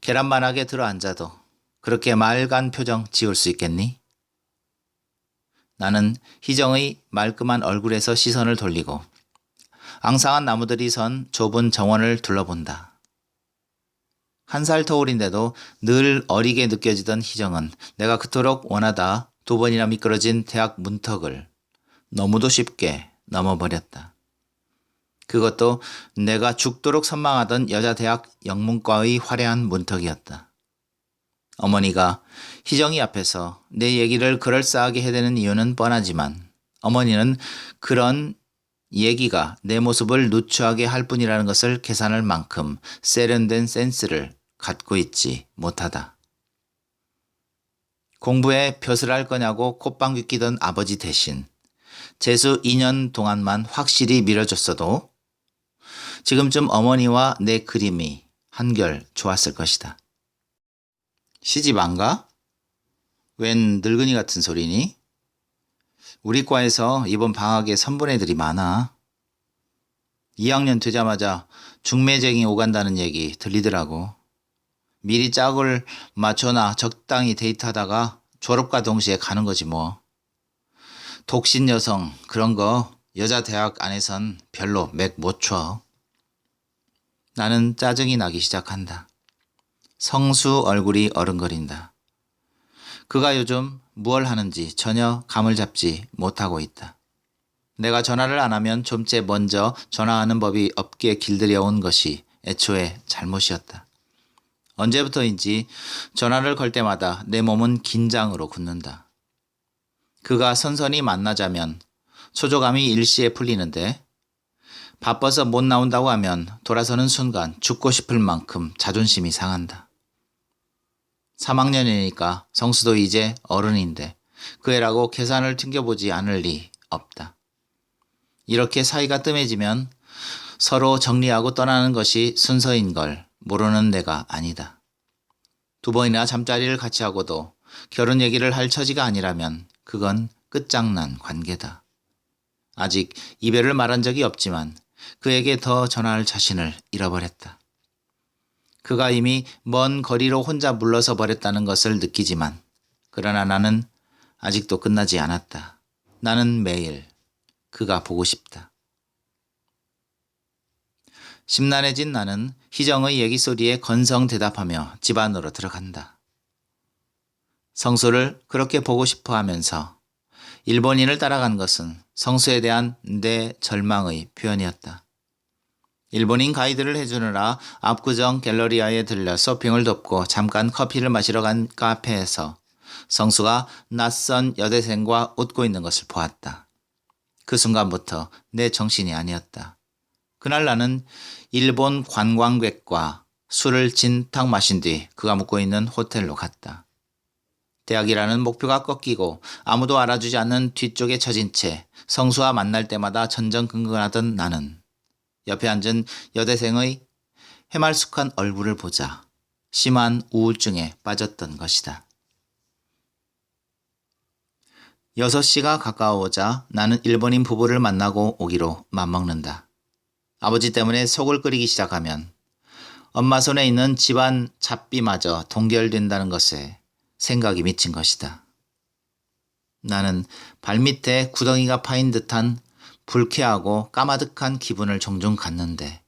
계란만하게 들어앉아도 그렇게 맑은 표정 지을 수 있겠니? 나는 희정의 말끔한 얼굴에서 시선을 돌리고 앙상한 나무들이 선 좁은 정원을 둘러본다. 1살 터울인데도 늘 어리게 느껴지던 희정은 내가 그토록 원하다 2번이나 미끄러진 대학 문턱을 너무도 쉽게 넘어버렸다. 그것도 내가 죽도록 선망하던 여자대학 영문과의 화려한 문턱이었다. 어머니가 희정이 앞에서 내 얘기를 그럴싸하게 해대는 이유는 뻔하지만 어머니는 그런 얘기가 내 모습을 누추하게 할 뿐이라는 것을 계산할 만큼 세련된 센스를 갖고 있지 못하다. 공부에 벼슬 할 거냐고 콧방귀 끼던 아버지 대신 재수 2년 동안만 확실히 밀어줬어도 지금쯤 어머니와 내 그림이 한결 좋았을 것이다. 시집 안 가? 웬 늙은이 같은 소리니? 우리 과에서 이번 방학에 선본 애들이 많아. 2학년 되자마자 중매쟁이 오간다는 얘기 들리더라고. 미리 짝을 맞춰나 적당히 데이트하다가 졸업과 동시에 가는 거지 뭐. 독신 여성 그런 거 여자 대학 안에선 별로 맥 못 쳐. 나는 짜증이 나기 시작한다. 성수 얼굴이 어른거린다. 그가 요즘 무얼 하는지 전혀 감을 잡지 못하고 있다. 내가 전화를 안 하면 좀째 먼저 전화하는 법이 없게 길들여온 것이 애초에 잘못이었다. 언제부터인지 전화를 걸 때마다 내 몸은 긴장으로 굳는다. 그가 선선히 만나자면 초조감이 일시에 풀리는데 바빠서 못 나온다고 하면 돌아서는 순간 죽고 싶을 만큼 자존심이 상한다. 3학년이니까 성수도 이제 어른인데 그 애라고 계산을 튕겨보지 않을 리 없다. 이렇게 사이가 뜸해지면 서로 정리하고 떠나는 것이 순서인 걸 모르는 내가 아니다. 2번이나 잠자리를 같이 하고도 결혼 얘기를 할 처지가 아니라면 그건 끝장난 관계다. 아직 이별을 말한 적이 없지만 그에게 더 전화할 자신을 잃어버렸다. 그가 이미 먼 거리로 혼자 물러서 버렸다는 것을 느끼지만 그러나 나는 아직도 끝나지 않았다. 나는 매일 그가 보고 싶다. 심란해진 나는 희정의 얘기 소리에 건성 대답하며 집 안으로 들어간다. 성수를 그렇게 보고 싶어 하면서 일본인을 따라간 것은 성수에 대한 내 절망의 표현이었다. 일본인 가이드를 해주느라 압구정 갤러리아에 들려 쇼핑을 돕고 잠깐 커피를 마시러 간 카페에서 성수가 낯선 여대생과 웃고 있는 것을 보았다. 그 순간부터 내 정신이 아니었다. 그날 나는 일본 관광객과 술을 진탕 마신 뒤 그가 묵고 있는 호텔로 갔다. 대학이라는 목표가 꺾이고 아무도 알아주지 않는 뒤쪽에 처진 채 성수와 만날 때마다 전전긍긍하던 나는 옆에 앉은 여대생의 해말쑥한 얼굴을 보자 심한 우울증에 빠졌던 것이다. 6시가 가까워오자 나는 일본인 부부를 만나고 오기로 맘먹는다. 아버지 때문에 속을 끓이기 시작하면 엄마 손에 있는 집안 잡비마저 동결된다는 것에 생각이 미친 것이다. 나는 발밑에 구덩이가 파인 듯한 불쾌하고 까마득한 기분을 종종 갖는데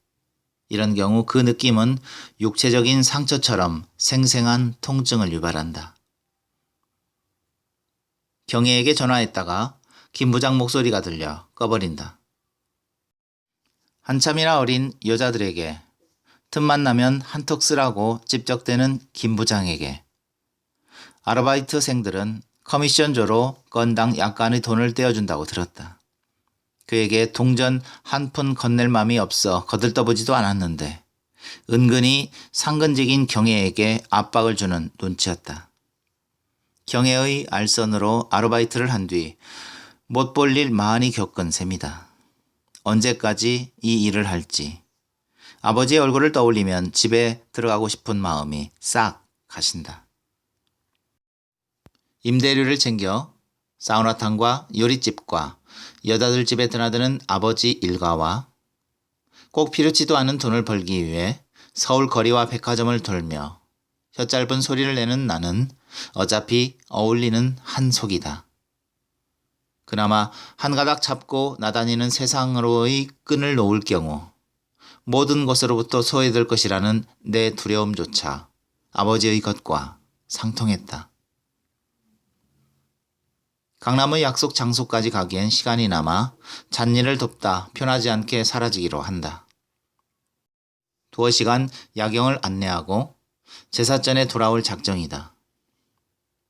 이런 경우 그 느낌은 육체적인 상처처럼 생생한 통증을 유발한다. 경혜에게 전화했다가 김 부장 목소리가 들려 꺼버린다. 한참이나 어린 여자들에게 틈만 나면 한턱 쓰라고 찝적대는 김 부장에게 아르바이트생들은 커미션조로 건당 약간의 돈을 떼어준다고 들었다. 그에게 동전 한 푼 건넬 맘이 없어 거들떠보지도 않았는데 은근히 상근직인 경혜에게 압박을 주는 눈치였다. 경혜의 알선으로 아르바이트를 한 뒤 못 볼 일 많이 겪은 셈이다. 언제까지 이 일을 할지 아버지의 얼굴을 떠올리면 집에 들어가고 싶은 마음이 싹 가신다. 임대료를 챙겨 사우나탕과 요리집과 여자들 집에 드나드는 아버지 일가와 꼭 필요치도 않은 돈을 벌기 위해 서울 거리와 백화점을 돌며 혀짧은 소리를 내는 나는 어차피 어울리는 한속이다. 그나마 한 가닥 잡고 나다니는 세상으로의 끈을 놓을 경우 모든 것으로부터 소외될 것이라는 내 두려움조차 아버지의 것과 상통했다. 강남의 약속 장소까지 가기엔 시간이 남아 잣일을 돕다 편하지 않게 사라지기로 한다. 2시간 야경을 안내하고 제삿전에 돌아올 작정이다.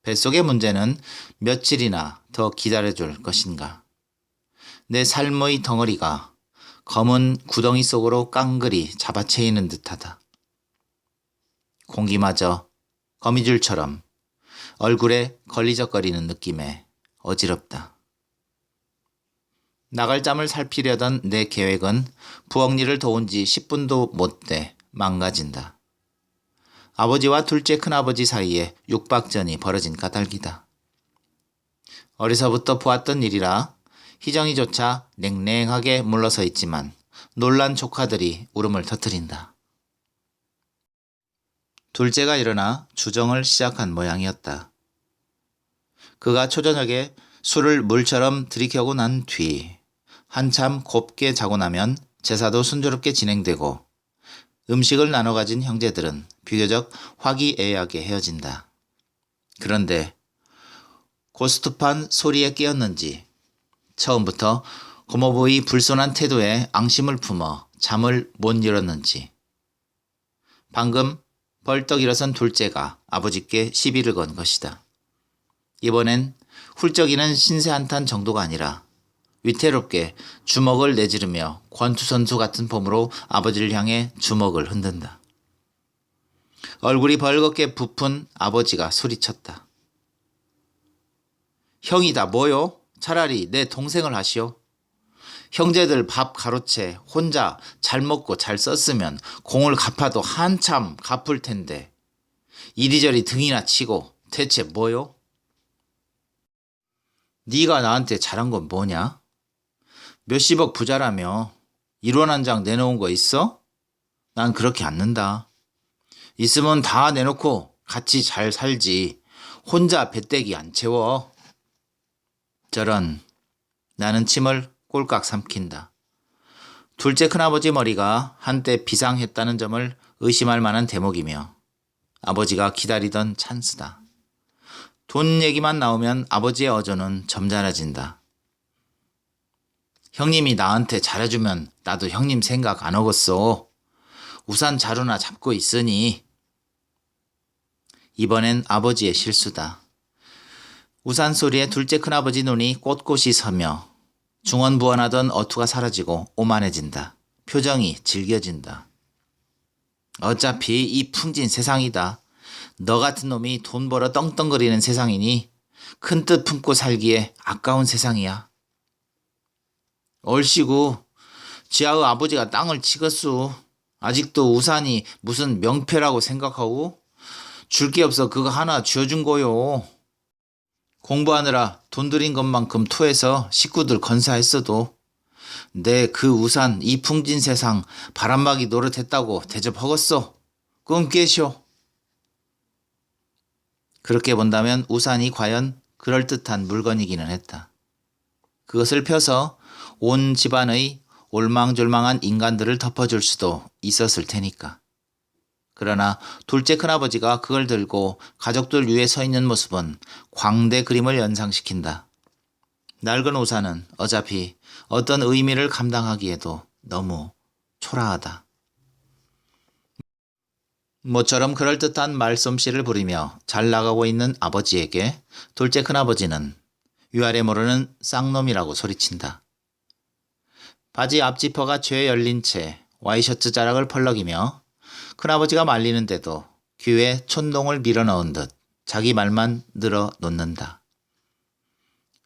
뱃속의 문제는 며칠이나 더 기다려줄 것인가. 내 삶의 덩어리가 검은 구덩이 속으로 깡그리 잡아채이는 듯하다. 공기마저 거미줄처럼 얼굴에 걸리적거리는 느낌에 어지럽다. 나갈 잠을 살피려던 내 계획은 부엌 일을 도운 지 10분도 못 돼 망가진다. 아버지와 둘째 큰아버지 사이에 육박전이 벌어진 까닭이다. 어려서부터 보았던 일이라 희정이조차 냉랭하게 물러서 있지만 놀란 조카들이 울음을 터뜨린다. 둘째가 일어나 주정을 시작한 모양이었다. 그가 초저녁에 술을 물처럼 들이켜고 난 뒤 한참 곱게 자고 나면 제사도 순조롭게 진행되고 음식을 나눠 가진 형제들은 비교적 화기애애하게 헤어진다. 그런데 고스톱한 소리에 깨었는지 처음부터 고모부의 불손한 태도에 앙심을 품어 잠을 못 이뤘는지 방금 벌떡 일어선 둘째가 아버지께 시비를 건 것이다. 이번엔 훌쩍이는 신세 한탄 정도가 아니라 위태롭게 주먹을 내지르며 권투선수 같은 폼으로 아버지를 향해 주먹을 흔든다. 얼굴이 벌겋게 부푼 아버지가 소리쳤다. 형이다 뭐요? 차라리 내 동생을 하시오. 형제들 밥 가로채 혼자 잘 먹고 잘 썼으면 공을 갚아도 한참 갚을 텐데 이리저리 등이나 치고 대체 뭐요? 네가 나한테 잘한 건 뭐냐? 몇십억 부자라며 1원 한 장 내놓은 거 있어? 난 그렇게 않는다. 있으면 다 내놓고 같이 잘 살지. 혼자 배때기 안 채워. 저런, 나는 침을 꼴깍 삼킨다. 둘째 큰아버지 머리가 한때 비상했다는 점을 의심할 만한 대목이며 아버지가 기다리던 찬스다. 돈 얘기만 나오면 아버지의 어조는 점잖아진다. 형님이 나한테 잘해주면 나도 형님 생각 안 하겠어. 우산 자루나 잡고 있으니. 이번엔 아버지의 실수다. 우산 소리에 둘째 큰아버지 눈이 꼿꼿이 서며 중언부언하던 어투가 사라지고 오만해진다. 표정이 질겨진다. 어차피 이 풍진 세상이다. 너 같은 놈이 돈 벌어 떵떵거리는 세상이니 큰 뜻 품고 살기에 아까운 세상이야. 얼씨구 지하의 아버지가 땅을 치겄수. 아직도 우산이 무슨 명패라고 생각하고 줄 게 없어 그거 하나 쥐어준 거요. 공부하느라 돈 들인 것만큼 토해서 식구들 건사했어도 내 그 우산 이 풍진 세상 바람막이 노릇했다고 대접하겠어. 꿈 깨시오. 그렇게 본다면 우산이 과연 그럴듯한 물건이기는 했다. 그것을 펴서 온 집안의 올망졸망한 인간들을 덮어줄 수도 있었을 테니까. 그러나 둘째 큰아버지가 그걸 들고 가족들 위에 서 있는 모습은 광대 그림을 연상시킨다. 낡은 우산은 어차피 어떤 의미를 감당하기에도 너무 초라하다. 모처럼 그럴듯한 말솜씨를 부리며 잘 나가고 있는 아버지에게 둘째 큰아버지는 위아래 모르는 쌍놈이라고 소리친다. 바지 앞지퍼가 죄 열린 채 와이셔츠 자락을 펄럭이며 큰아버지가 말리는데도 귀에 촌동을 밀어넣은 듯 자기 말만 늘어놓는다.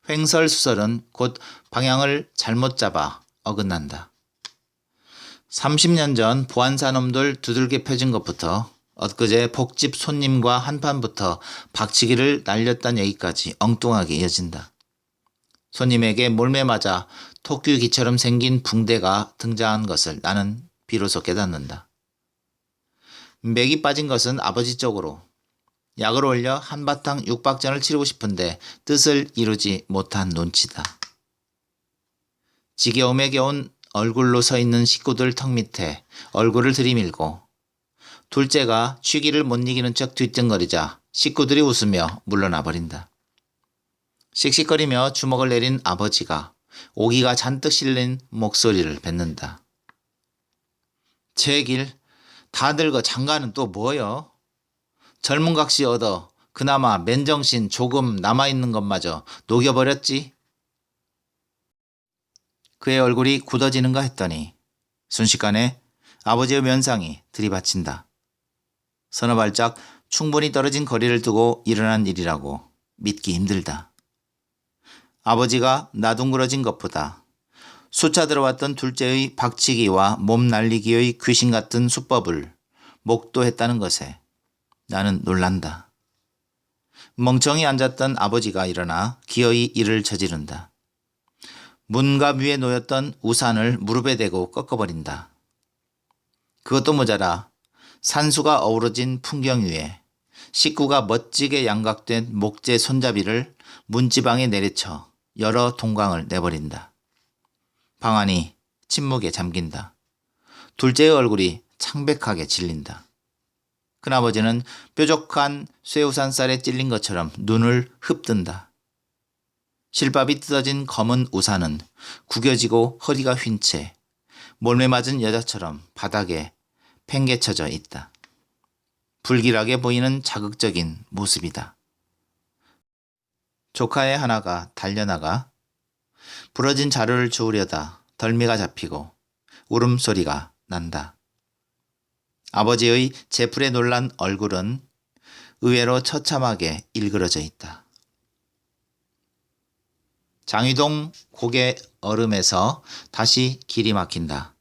횡설수설은 곧 방향을 잘못 잡아 어긋난다. 30년 전 보안사놈들 두들겨 펴진 것부터 엊그제 복집 손님과 한판부터 박치기를 날렸단 얘기까지 엉뚱하게 이어진다. 손님에게 몰매 맞아 토끼기처럼 생긴 붕대가 등장한 것을 나는 비로소 깨닫는다. 맥이 빠진 것은 아버지 쪽으로 약을 올려 한바탕 육박전을 치르고 싶은데 뜻을 이루지 못한 눈치다. 지겨움에 겨운 얼굴로 서 있는 식구들 턱 밑에 얼굴을 들이밀고 둘째가 취기를 못 이기는 척 뒤뚱거리자 식구들이 웃으며 물러나 버린다. 씩씩거리며 주먹을 내린 아버지가 오기가 잔뜩 실린 목소리를 뱉는다. 제길 다 늙어 장가는 또 뭐여? 젊은 각시 얻어 그나마 맨정신 조금 남아있는 것마저 녹여버렸지? 그의 얼굴이 굳어지는가 했더니 순식간에 아버지의 면상이 들이받친다. 서너 발짝 충분히 떨어진 거리를 두고 일어난 일이라고 믿기 힘들다. 아버지가 나둥그러진 것보다 수차 들어왔던 둘째의 박치기와 몸 날리기의 귀신 같은 수법을 목도했다는 것에 나는 놀란다. 멍청이 앉았던 아버지가 일어나 기어이 일을 저지른다. 문갑 위에 놓였던 우산을 무릎에 대고 꺾어버린다. 그것도 모자라 산수가 어우러진 풍경 위에 식구가 멋지게 양각된 목재 손잡이를 문지방에 내리쳐 여러 동광을 내버린다. 방 안이 침묵에 잠긴다. 둘째의 얼굴이 창백하게 질린다. 큰아버지는 뾰족한 쇠우산살에 찔린 것처럼 눈을 흡뜬다. 실밥이 뜯어진 검은 우산은 구겨지고 허리가 휜 채 몰매 맞은 여자처럼 바닥에 팽개쳐져 있다. 불길하게 보이는 자극적인 모습이다. 조카의 하나가 달려나가 부러진 자루를 주우려다 덜미가 잡히고 울음소리가 난다. 아버지의 제풀에 놀란 얼굴은 의외로 처참하게 일그러져 있다. 장위동 고개 얼음에서 다시 길이 막힌다.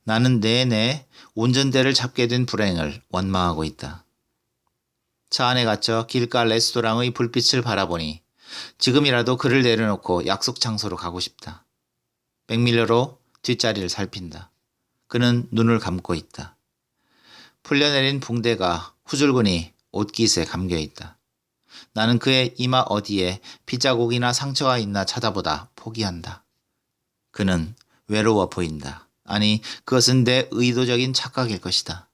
나는 내내 운전대를 잡게 된 불행을 원망하고 있다. 차 안에 갇혀 길가 레스토랑의 불빛을 바라보니 지금이라도 그를 내려놓고 약속 장소로 가고 싶다. 백밀러로 뒷자리를 살핀다. 그는 눈을 감고 있다. 풀려내린 붕대가 후줄근히 옷깃에 감겨있다. 나는 그의 이마 어디에 핏자국이나 상처가 있나 찾아보다 포기한다. 그는 외로워 보인다. 아니, 그것은 내 의도적인 착각일 것이다.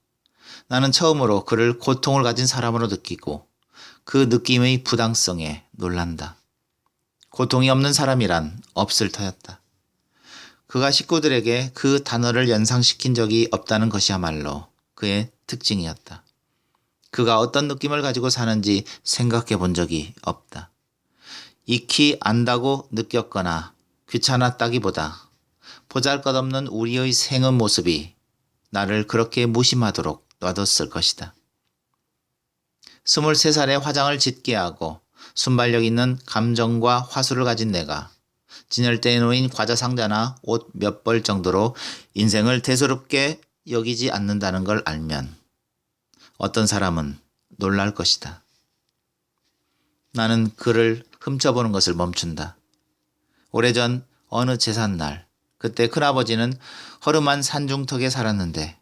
나는 처음으로 그를 고통을 가진 사람으로 느끼고 그 느낌의 부당성에 놀란다. 고통이 없는 사람이란 없을 터였다. 그가 식구들에게 그 단어를 연상시킨 적이 없다는 것이야말로 그의 특징이었다. 그가 어떤 느낌을 가지고 사는지 생각해 본 적이 없다. 익히 안다고 느꼈거나 귀찮았다기보다 보잘것없는 우리의 생은 모습이 나를 그렇게 무심하도록 놔뒀을 것이다. 23살에 화장을 짙게 하고 순발력 있는 감정과 화수를 가진 내가 진열대에 놓인 과자 상자나 옷 몇 벌 정도로 인생을 대수롭게 여기지 않는다는 걸 알면 어떤 사람은 놀랄 것이다. 나는 그를 훔쳐보는 것을 멈춘다. 오래전 어느 제삿날, 그때 큰아버지는 허름한 산중턱에 살았는데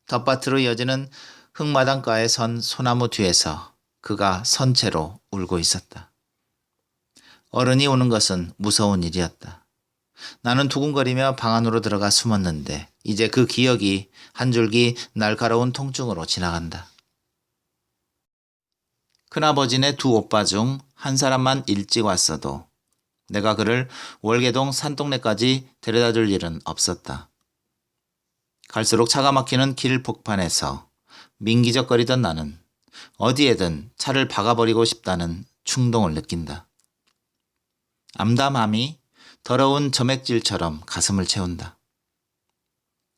텃밭으로 이어지는 흙마당가에 선 소나무 뒤에서 그가 선 채로 울고 있었다. 어른이 오는 것은 무서운 일이었다. 나는 두근거리며 방 안으로 들어가 숨었는데 이제 그 기억이 한 줄기 날카로운 통증으로 지나간다. 큰아버지네 두 오빠 중 한 사람만 일찍 왔어도 내가 그를 월계동 산동네까지 데려다 줄 일은 없었다. 갈수록 차가 막히는 길 복판에서 민기적거리던 나는 어디에든 차를 박아버리고 싶다는 충동을 느낀다. 암담함이 더러운 점액질처럼 가슴을 채운다.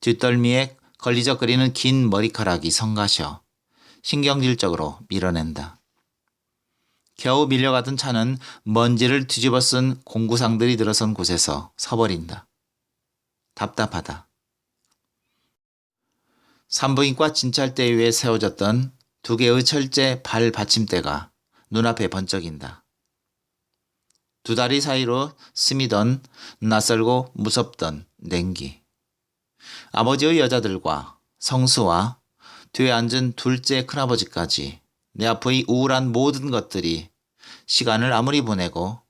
뒷덜미에 걸리적거리는 긴 머리카락이 성가셔 신경질적으로 밀어낸다. 겨우 밀려가던 차는 먼지를 뒤집어 쓴 공구상들이 들어선 곳에서 서버린다. 답답하다. 산부인과 진찰대 위에 세워졌던 두 개의 철제 발 받침대가 눈앞에 번쩍인다. 두 다리 사이로 스미던 낯설고 무섭던 냉기. 아버지의 여자들과 성수와 뒤에 앉은 둘째 큰아버지까지 내 앞의 우울한 모든 것들이 시간을 아무리 보내고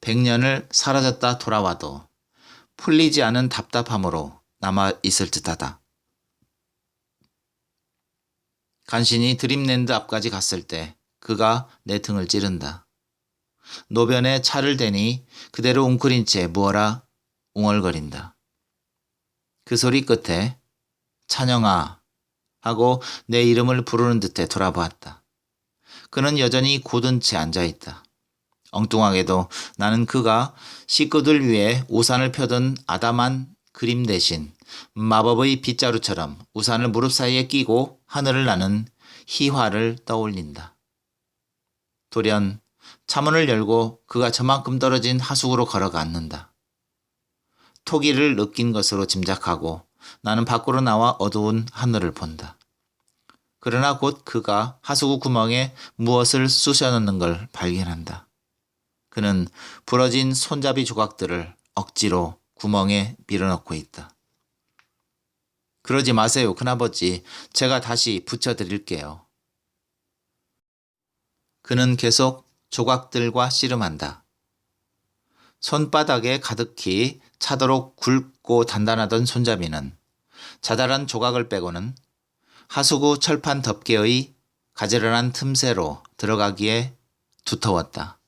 100년을 사라졌다 돌아와도 풀리지 않은 답답함으로 남아있을 듯하다. 간신히 드림랜드 앞까지 갔을 때 그가 내 등을 찌른다. 노변에 차를 대니 그대로 웅크린 채 무어라 웅얼거린다. 그 소리 끝에 찬영아 하고 내 이름을 부르는 듯해 돌아보았다. 그는 여전히 굳은 채 앉아있다. 엉뚱하게도 나는 그가 식구들 위해 우산을 펴둔 아담한 그림 대신 마법의 빗자루처럼 우산을 무릎 사이에 끼고 하늘을 나는 희화를 떠올린다. 돌연 차문을 열고 그가 저만큼 떨어진 하수구로 걸어가 앉는다. 토기를 느낀 것으로 짐작하고 나는 밖으로 나와 어두운 하늘을 본다. 그러나 곧 그가 하수구 구멍에 무엇을 쑤셔넣는 걸 발견한다. 그는 부러진 손잡이 조각들을 억지로 구멍에 밀어넣고 있다. 그러지 마세요, 큰아버지. 제가 다시 붙여드릴게요. 그는 계속 조각들과 씨름한다. 손바닥에 가득히 차도록 굵고 단단하던 손잡이는 자잘한 조각을 빼고는 하수구 철판 덮개의 가지런한 틈새로 들어가기에 두터웠다.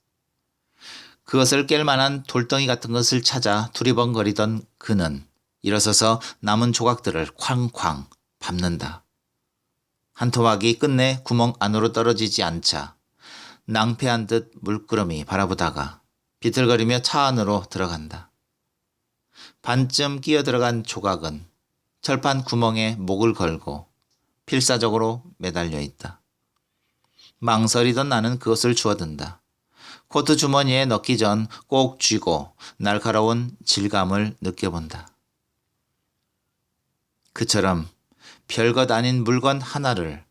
그것을 깰 만한 돌덩이 같은 것을 찾아 두리번거리던 그는 일어서서 남은 조각들을 쾅쾅 밟는다. 한 토막이 끝내 구멍 안으로 떨어지지 않자 낭패한 듯 물끄러미 바라보다가 비틀거리며 차 안으로 들어간다. 반쯤 끼어 들어간 조각은 철판 구멍에 목을 걸고 필사적으로 매달려 있다. 망설이던 나는 그것을 주워든다. 코트 주머니에 넣기 전 꼭 쥐고 날카로운 질감을 느껴본다. 그처럼 별것 아닌 물건 하나를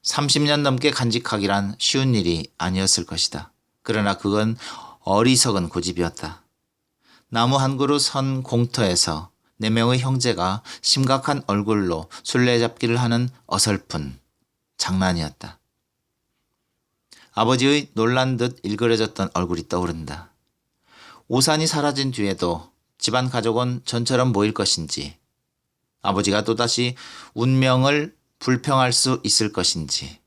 30년 넘게 간직하기란 쉬운 일이 아니었을 것이다. 그러나 그건 어리석은 고집이었다. 나무 한 그루 선 공터에서 4명의 형제가 심각한 얼굴로 술래잡기를 하는 어설픈 장난이었다. 아버지의 놀란 듯 일그러졌던 얼굴이 떠오른다. 오산이 사라진 뒤에도 집안 가족은 전처럼 모일 것인지, 아버지가 또다시 운명을 불평할 수 있을 것인지,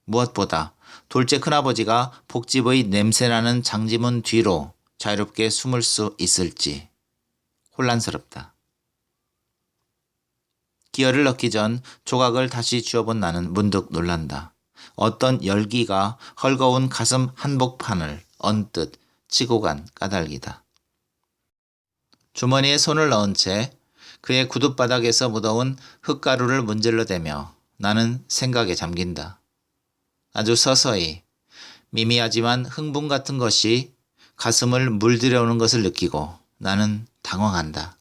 무엇보다 둘째 큰아버지가 복집의 냄새나는 장지문 뒤로 자유롭게 숨을 수 있을지 혼란스럽다. 기어를 넣기 전 조각을 다시 쥐어본 나는 문득 놀란다. 어떤 열기가 헐거운 가슴 한복판을 언뜻 치고 간 까닭이다. 주머니에 손을 넣은 채 그의 구둣바닥에서 묻어온 흙가루를 문질러대며 나는 생각에 잠긴다. 아주 서서히 미미하지만 흥분 같은 것이 가슴을 물들여오는 것을 느끼고 나는 당황한다.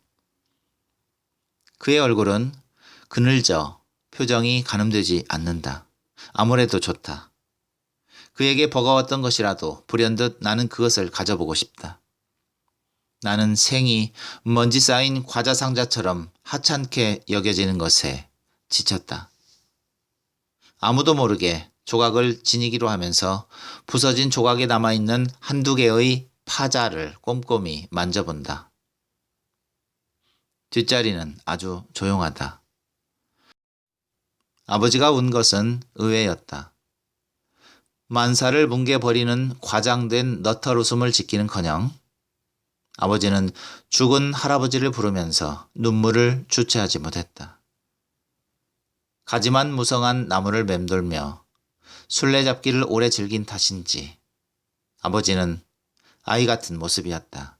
그의 얼굴은 그늘져 표정이 가늠되지 않는다. 아무래도 좋다. 그에게 버거웠던 것이라도 불현듯 나는 그것을 가져보고 싶다. 나는 생이 먼지 쌓인 과자 상자처럼 하찮게 여겨지는 것에 지쳤다. 아무도 모르게 조각을 지니기로 하면서 부서진 조각에 남아있는 한두 개의 파자를 꼼꼼히 만져본다. 뒷자리는 아주 조용하다. 아버지가 운 것은 의외였다. 만사를 뭉개버리는 과장된 너털 웃음을 짓기는커녕 아버지는 죽은 할아버지를 부르면서 눈물을 주체하지 못했다. 가지만 무성한 나무를 맴돌며 술래잡기를 오래 즐긴 탓인지 아버지는 아이 같은 모습이었다.